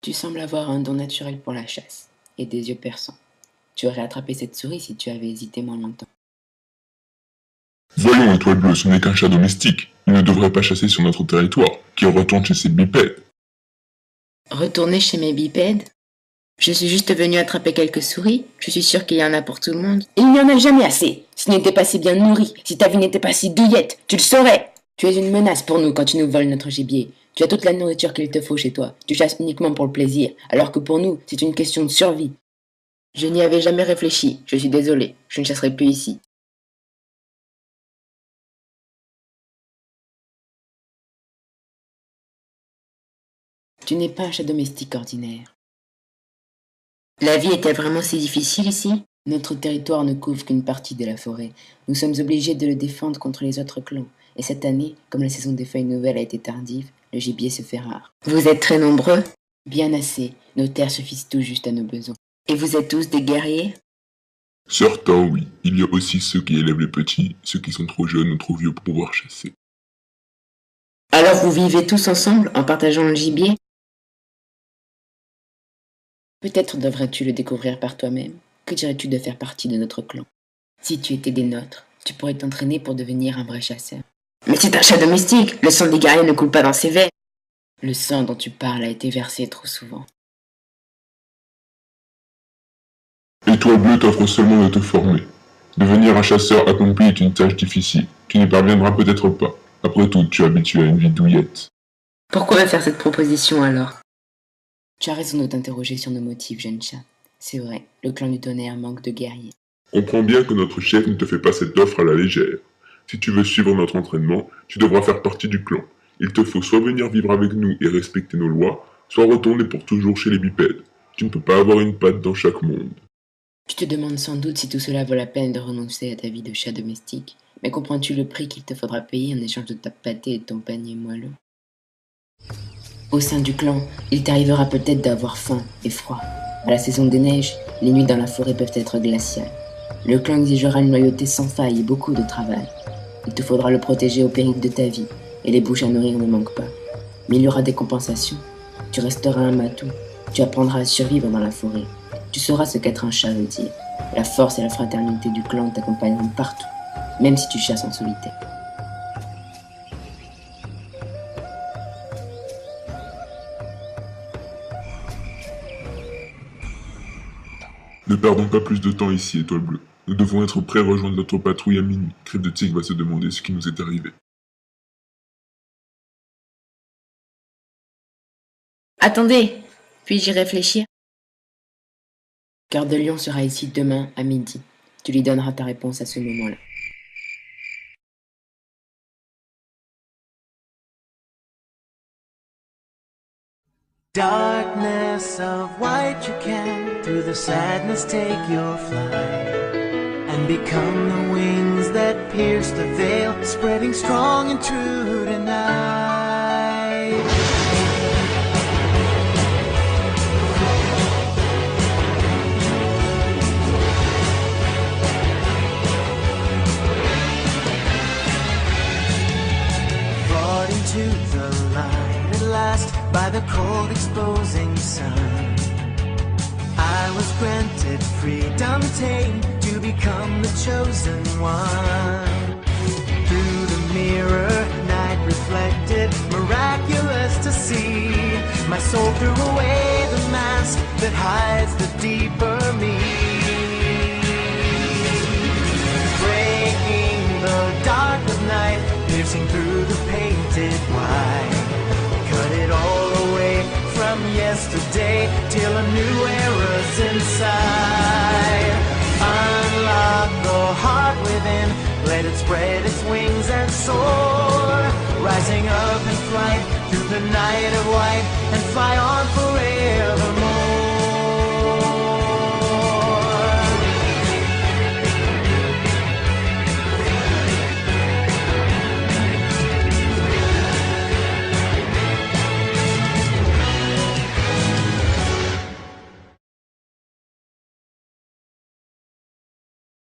Tu sembles avoir un don naturel pour la chasse et des yeux perçants. Tu aurais attrapé cette souris si tu avais hésité moins longtemps. Voyons, Étoile Bleue, ce n'est qu'un chat domestique. Il ne devrait pas chasser sur notre territoire, qu'il retourne chez ses bipèdes. Retourner chez mes bipèdes? Je suis juste venu attraper quelques souris. Je suis sûre qu'il y en a pour tout le monde. Il n'y en a jamais assez. Si tu n'étais pas si bien nourri, si ta vie n'était pas si douillette, tu le saurais. Tu es une menace pour nous quand tu nous voles notre gibier. Tu as toute la nourriture qu'il te faut chez toi. Tu chasses uniquement pour le plaisir, alors que pour nous, c'est une question de survie. Je n'y avais jamais réfléchi. Je suis désolé. Je ne chasserai plus ici. Tu n'es pas un chat domestique ordinaire. La vie est-elle vraiment si difficile ici? Notre territoire ne couvre qu'une partie de la forêt. Nous sommes obligés de le défendre contre les autres clans. Et cette année, comme la saison des feuilles nouvelles a été tardive, le gibier se fait rare. Vous êtes très nombreux? Bien assez. Nos terres suffisent tout juste à nos besoins. Et vous êtes tous des guerriers? Certains, oui. Il y a aussi ceux qui élèvent les petits, ceux qui sont trop jeunes ou trop vieux pour pouvoir chasser. Alors vous vivez tous ensemble en partageant le gibier? Peut-être devrais-tu le découvrir par toi-même. Que dirais-tu de faire partie de notre clan? Si tu étais des nôtres, tu pourrais t'entraîner pour devenir un vrai chasseur. Mais c'est un chat domestique. Le sang des guerriers ne coule pas dans ses veines. Le sang dont tu parles a été versé trop souvent. Étoile Bleue t'offre seulement de te former. Devenir un chasseur accompli est une tâche difficile. Tu n'y parviendras peut-être pas. Après tout, tu es habitué à une vie douillette. Pourquoi me faire cette proposition alors? Tu as raison de t'interroger sur nos motifs, jeune chat. C'est vrai, le clan du tonnerre manque de guerriers. Comprends bien que notre chef ne te fait pas cette offre à la légère. Si tu veux suivre notre entraînement, tu devras faire partie du clan. Il te faut soit venir vivre avec nous et respecter nos lois, soit retourner pour toujours chez les bipèdes. Tu ne peux pas avoir une patte dans chaque monde. Tu te demandes sans doute si tout cela vaut la peine de renoncer à ta vie de chat domestique. Mais comprends-tu le prix qu'il te faudra payer en échange de ta pâtée et de ton panier moelleux? Au sein du clan, il t'arrivera peut-être d'avoir faim et froid. À la saison des neiges, les nuits dans la forêt peuvent être glaciales. Le clan exigera une loyauté sans faille et beaucoup de travail. Il te faudra le protéger au péril de ta vie, et les bouches à nourrir ne manquent pas. Mais il y aura des compensations. Tu resteras un matou, tu apprendras à survivre dans la forêt. Tu sauras ce qu'être un chat veut dire. La force et la fraternité du clan t'accompagneront partout, même si tu chasses en solitaire. Ne perdons pas plus de temps ici, Étoile Bleue. Nous devons être prêts à rejoindre notre patrouille à minuit. Crève de Tigre va se demander ce qui nous est arrivé. Attendez, puis-je y réfléchir? Cœur de Lion sera ici demain à midi. Tu lui donneras ta réponse à ce moment-là. Darkness of white you can through the sadness take your flight and become the wings that pierce the veil, spreading strong and true tonight. Brought into the light at last by the cold exposing sun, I was granted freedom tame to become the chosen one. Through the mirror, night reflected, miraculous to see. My soul threw away the mask that hides the deeper me. Breaking the dark of night, piercing through the painted white. Cut it all away from yesterday till a new era's inside. Unlock the heart within, let it spread its wings and soar, rising up in flight through the night of white and fly on forever.